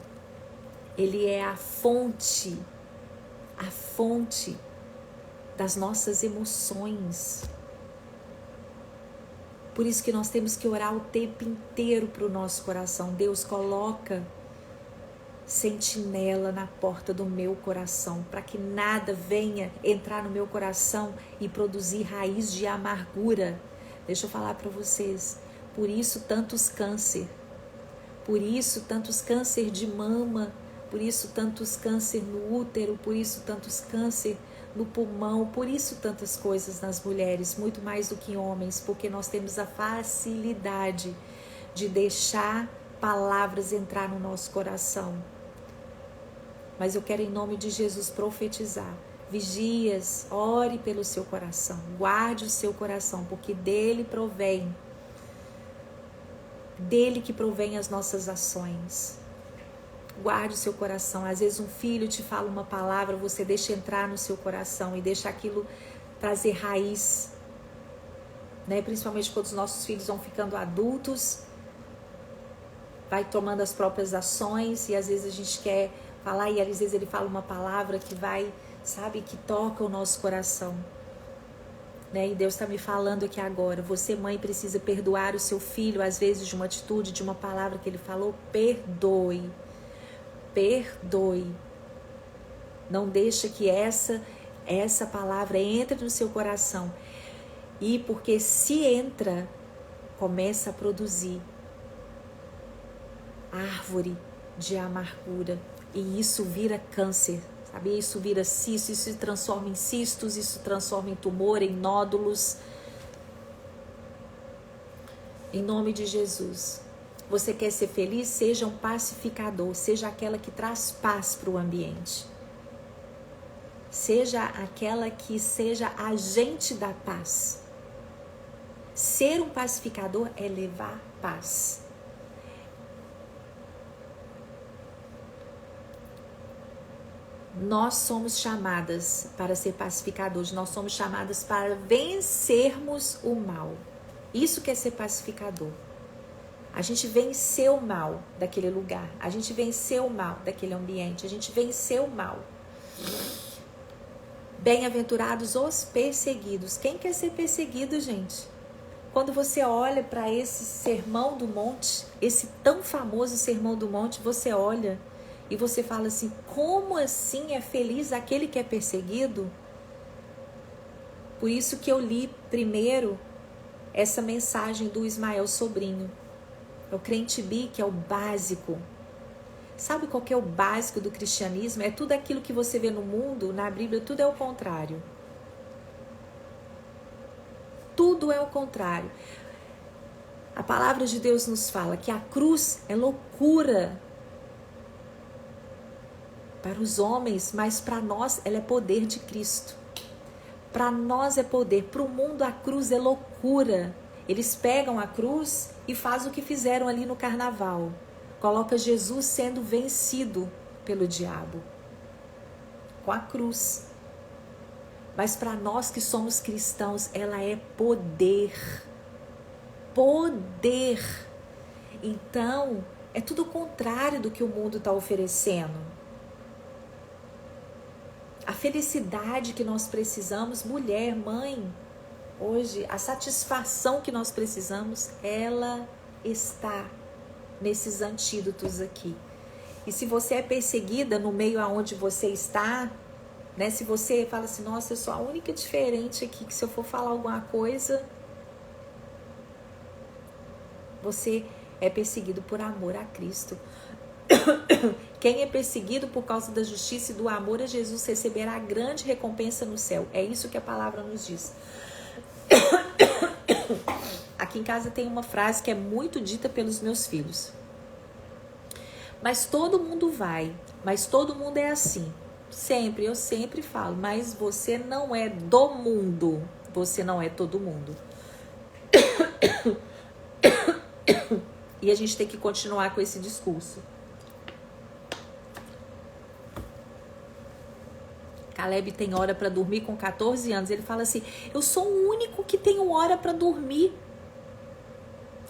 ele é a fonte das nossas emoções. Por isso que nós temos que orar o tempo inteiro para o nosso coração. Deus, coloca sentinela na porta do meu coração, para que nada venha entrar no meu coração e produzir raiz de amargura. Deixa eu falar para vocês, por isso tantos câncer, por isso tantos câncer de mama, por isso tantos câncer no útero, por isso tantos câncer no pulmão, por isso tantas coisas nas mulheres, muito mais do que homens, porque nós temos a facilidade de deixar palavras entrar no nosso coração. Mas eu quero em nome de Jesus profetizar. Vigias, ore pelo seu coração, guarde o seu coração, porque dele que provém as nossas ações. Guarde o seu coração. Às vezes um filho te fala uma palavra, você deixa entrar no seu coração e deixa aquilo trazer raiz, né? Principalmente quando os nossos filhos vão ficando adultos, vai tomando as próprias ações e às vezes a gente quer falar e às vezes ele fala uma palavra que vai, sabe, que toca o nosso coração, né? E Deus está me falando aqui agora, você mãe precisa perdoar o seu filho, às vezes de uma atitude, de uma palavra que ele falou, perdoe. Não deixa que essa palavra entre no seu coração. E porque se entra, começa a produzir árvore de amargura. E isso vira câncer, sabe? Isso vira cisto, isso se transforma em cistos, isso transforma em tumor, em nódulos. Em nome de Jesus. Você quer ser feliz? Seja um pacificador, seja aquela que traz paz para o ambiente. Seja aquela que seja agente da paz. Ser um pacificador é levar paz. Nós somos chamadas para ser pacificadores, nós somos chamadas para vencermos o mal. Isso que é ser pacificador. A gente venceu o mal daquele lugar, a gente venceu o mal daquele ambiente, a gente venceu o mal. Bem-aventurados os perseguidos. Quem quer ser perseguido, gente? Quando você olha para esse sermão do monte, esse tão famoso sermão do monte, você olha e você fala assim, como assim é feliz aquele que é perseguido? Por isso que eu li primeiro essa mensagem do Ismael Sobrinho. É o crente bi, que é o básico. Sabe qual que é o básico do cristianismo? É tudo aquilo que você vê no mundo, na Bíblia, tudo é o contrário. Tudo é o contrário. A palavra de Deus nos fala que a cruz é loucura para os homens, mas para nós ela é poder de Cristo. Para nós é poder, para o mundo a cruz é loucura. Eles pegam a cruz e fazem o que fizeram ali no carnaval. Coloca Jesus sendo vencido pelo diabo. Com a cruz. Mas para nós que somos cristãos, ela é poder. Poder. Então, é tudo o contrário do que o mundo está oferecendo. A felicidade que nós precisamos, mulher, mãe, hoje, a satisfação que nós precisamos, ela está nesses antídotos aqui. E se você é perseguida no meio aonde você está, Né? Se você fala assim, nossa, eu sou a única diferente aqui, que se eu for falar alguma coisa, você é perseguido por amor a Cristo. Quem é perseguido por causa da justiça e do amor a Jesus receberá grande recompensa no céu. É isso que a palavra nos diz. Aqui em casa tem uma frase que é muito dita pelos meus filhos. Mas todo mundo vai, mas todo mundo é assim. Sempre, eu sempre falo, mas você não é do mundo. Você não é todo mundo. E a gente tem que continuar com esse discurso. Caleb tem hora para dormir com 14 anos. Ele fala assim, eu sou o único que tenho hora para dormir.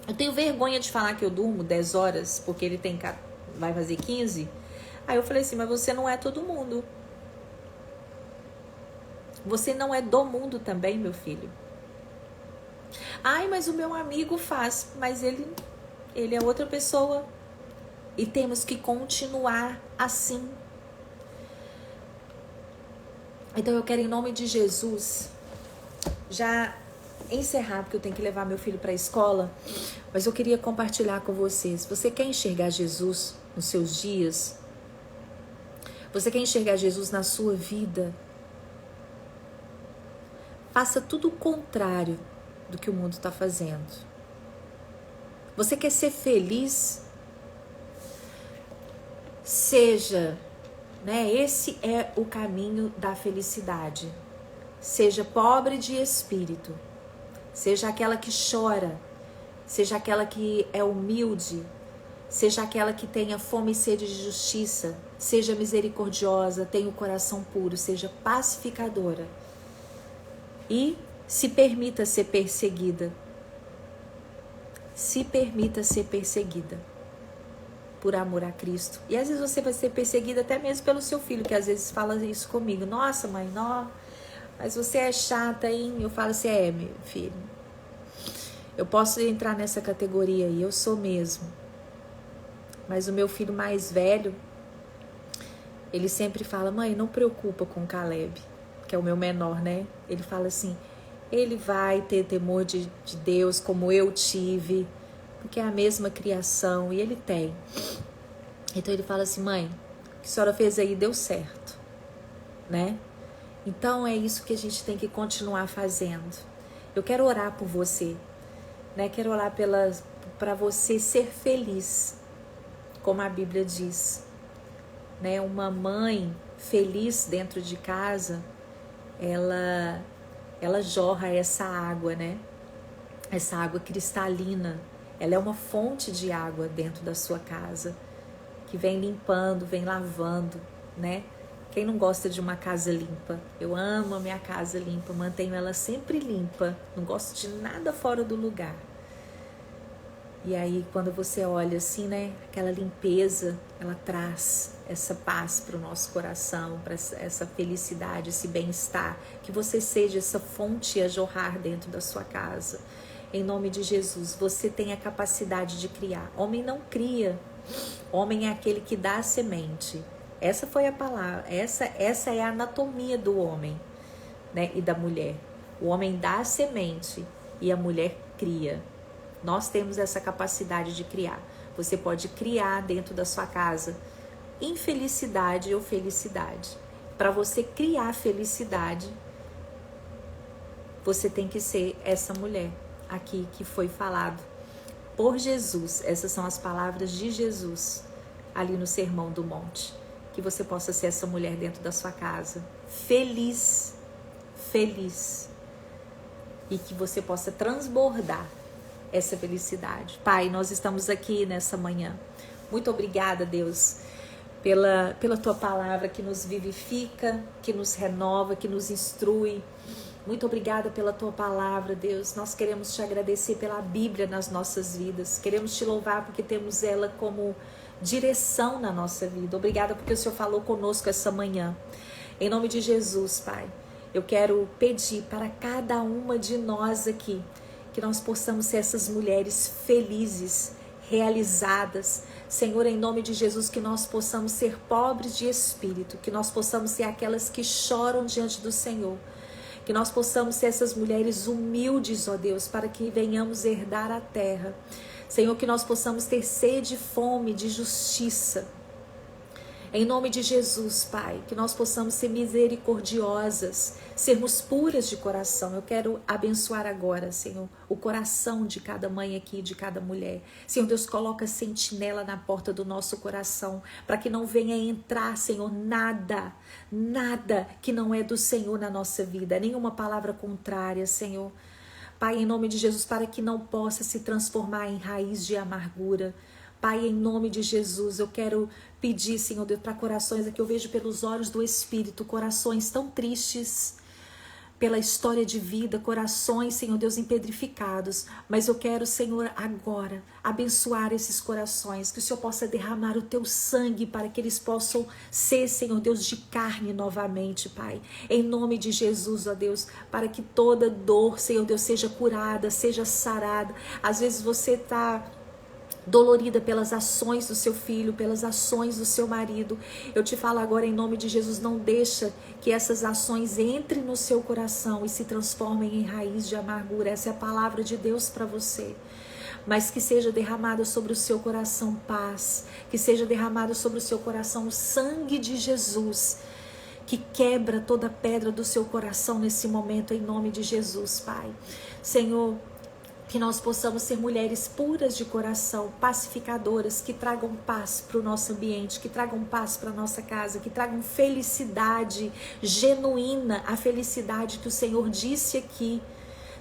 Eu tenho vergonha de falar que eu durmo 10 horas, porque ele vai fazer 15. Aí eu falei assim, mas você não é todo mundo. Você não é do mundo também, meu filho. Ai, mas o meu amigo faz. Mas ele é outra pessoa. E temos que continuar assim. Então eu quero, em nome de Jesus, já encerrar, porque eu tenho que levar meu filho para a escola. Mas eu queria compartilhar com vocês. Você quer enxergar Jesus nos seus dias? Você quer enxergar Jesus na sua vida? Faça tudo o contrário do que o mundo está fazendo. Você quer ser feliz? Seja, né? Esse é o caminho da felicidade. Seja pobre de espírito. Seja aquela que chora. Seja aquela que é humilde. Seja aquela que tenha fome e sede de justiça. Seja misericordiosa, tenha o coração puro. Seja pacificadora. E se permita ser perseguida. Se permita ser perseguida por amor a Cristo. E às vezes você vai ser perseguida até mesmo pelo seu filho, que às vezes fala isso comigo. Nossa, mãe, não, mas você é chata, hein? Eu falo assim, meu filho. Eu posso entrar nessa categoria aí, eu sou mesmo. Mas o meu filho mais velho, ele sempre fala, mãe, não preocupa com o Caleb, que é o meu menor, né? Ele fala assim, ele vai ter temor de Deus como eu tive, porque é a mesma criação, e ele tem. Então ele fala assim, mãe, o que a senhora fez aí deu certo, né? Então é isso que a gente tem que continuar fazendo. Eu quero orar por você, né? Quero orar para você ser feliz, como a Bíblia diz, né? Uma mãe feliz dentro de casa, ela jorra essa água, né? Essa água cristalina. Ela é uma fonte de água dentro da sua casa, que vem limpando, vem lavando, né? Quem não gosta de uma casa limpa? Eu amo a minha casa limpa, mantenho ela sempre limpa, não gosto de nada fora do lugar. E aí, quando você olha assim, né? Aquela limpeza, ela traz essa paz para o nosso coração, para essa felicidade, esse bem-estar. Que você seja essa fonte a jorrar dentro da sua casa. Em nome de Jesus, você tem a capacidade de criar. Homem não cria. Homem é aquele que dá a semente. Essa foi a palavra. Essa é a anatomia do homem, né? E da mulher. O homem dá a semente e a mulher cria. Nós temos essa capacidade de criar. Você pode criar dentro da sua casa infelicidade ou felicidade. Para você criar felicidade, você tem que ser essa mulher aqui que foi falado por Jesus. Essas são as palavras de Jesus ali no Sermão do Monte. Que você possa ser essa mulher dentro da sua casa, feliz, feliz, e que você possa transbordar essa felicidade. Pai, nós estamos aqui nessa manhã. Muito obrigada, Deus, pela tua palavra que nos vivifica, que nos renova, que nos instrui. Muito obrigada pela tua palavra, Deus. Nós queremos te agradecer pela Bíblia nas nossas vidas. Queremos te louvar porque temos ela como direção na nossa vida. Obrigada porque o Senhor falou conosco essa manhã. Em nome de Jesus, Pai, eu quero pedir para cada uma de nós aqui que nós possamos ser essas mulheres felizes, realizadas. Senhor, em nome de Jesus, que nós possamos ser pobres de espírito, que nós possamos ser aquelas que choram diante do Senhor, que nós possamos ser essas mulheres humildes, ó Deus, para que venhamos herdar a terra. Senhor, que nós possamos ter sede e fome de justiça. Em nome de Jesus, Pai, que nós possamos ser misericordiosas, sermos puras de coração. Eu quero abençoar agora, Senhor, o coração de cada mãe aqui, de cada mulher. Senhor Deus, coloca sentinela na porta do nosso coração, para que não venha entrar, Senhor, nada que não é do Senhor na nossa vida, nenhuma palavra contrária, Senhor. Pai, em nome de Jesus, para que não possa se transformar em raiz de amargura. Pai, em nome de Jesus, eu quero pedir, Senhor Deus, para corações aqui, eu vejo pelos olhos do Espírito, corações tão tristes pela história de vida, corações, Senhor Deus, empedrificados, mas eu quero, Senhor, agora, abençoar esses corações, que o Senhor possa derramar o teu sangue para que eles possam ser, Senhor Deus, de carne novamente, Pai, em nome de Jesus, ó Deus, para que toda dor, Senhor Deus, seja curada, seja sarada. Às vezes você está dolorida pelas ações do seu filho, pelas ações do seu marido. Eu te falo agora em nome de Jesus, não deixa que essas ações entrem no seu coração e se transformem em raiz de amargura. Essa é a palavra de Deus para você. Mas que seja derramada sobre o seu coração paz, que seja derramada sobre o seu coração o sangue de Jesus, que quebra toda pedra do seu coração nesse momento, em nome de Jesus, Pai. Senhor, que nós possamos ser mulheres puras de coração, pacificadoras, que tragam paz para o nosso ambiente, que tragam paz para a nossa casa, que tragam felicidade genuína, a felicidade que o Senhor disse aqui.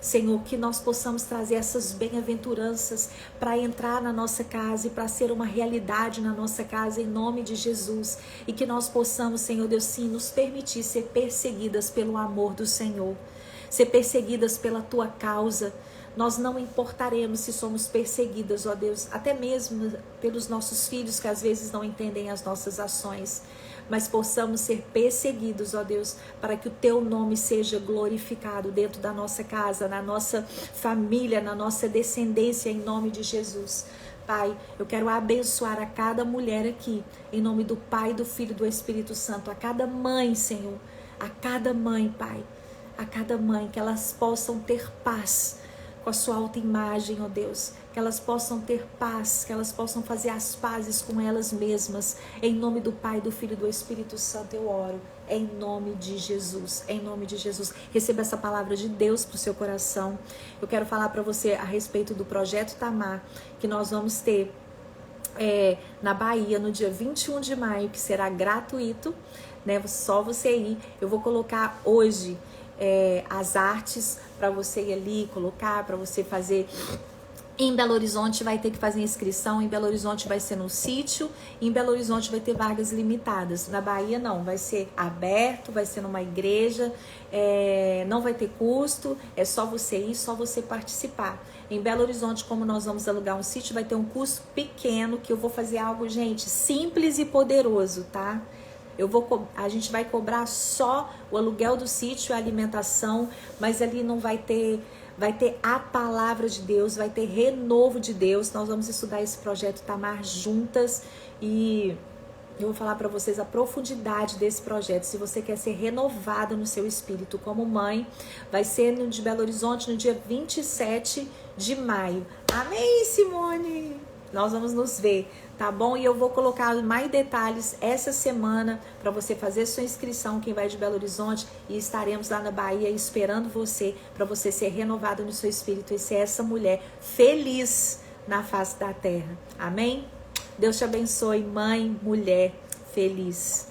Senhor, que nós possamos trazer essas bem-aventuranças para entrar na nossa casa e para ser uma realidade na nossa casa, em nome de Jesus. E que nós possamos, Senhor Deus, sim, nos permitir ser perseguidas pelo amor do Senhor, ser perseguidas pela tua causa. Nós não importaremos se somos perseguidas, ó Deus, até mesmo pelos nossos filhos que às vezes não entendem as nossas ações, mas possamos ser perseguidos, ó Deus, para que o teu nome seja glorificado dentro da nossa casa, na nossa família, na nossa descendência, em nome de Jesus. Pai, eu quero abençoar a cada mulher aqui, em nome do Pai, do Filho e do Espírito Santo, a cada mãe, Senhor, a cada mãe, Pai, a cada mãe, que elas possam ter paz com a sua autoimagem, ó Deus, que elas possam ter paz, que elas possam fazer as pazes com elas mesmas, em nome do Pai, do Filho e do Espírito Santo eu oro, em nome de Jesus, em nome de Jesus. Receba essa palavra de Deus para o seu coração. Eu quero falar para você a respeito do Projeto Tamar, que nós vamos ter na Bahia, no dia 21 de maio, que será gratuito, né? Só você ir. Eu vou colocar hoje as artes para você ir ali, colocar, para você fazer. Em Belo Horizonte vai ter que fazer inscrição, em Belo Horizonte vai ser no sítio, em Belo Horizonte vai ter vagas limitadas. Na Bahia não, vai ser aberto, vai ser numa igreja, não vai ter custo, é só você ir, só você participar. Em Belo Horizonte, como nós vamos alugar um sítio, vai ter um custo pequeno, que eu vou fazer algo, gente, simples e poderoso, tá? A gente vai cobrar só o aluguel do sítio, a alimentação, mas ali não vai ter a palavra de Deus, vai ter renovo de Deus. Nós vamos estudar esse Projeto Tamar juntas e eu vou falar para vocês a profundidade desse projeto. Se você quer ser renovada no seu espírito como mãe, vai ser no de Belo Horizonte no dia 27 de maio. Amém, Simone? Nós vamos nos ver, tá bom? E eu vou colocar mais detalhes essa semana para você fazer sua inscrição, quem vai de Belo Horizonte, e estaremos lá na Bahia esperando você, para você ser renovado no seu espírito e ser essa mulher feliz na face da terra. Amém? Deus te abençoe, mãe, mulher feliz.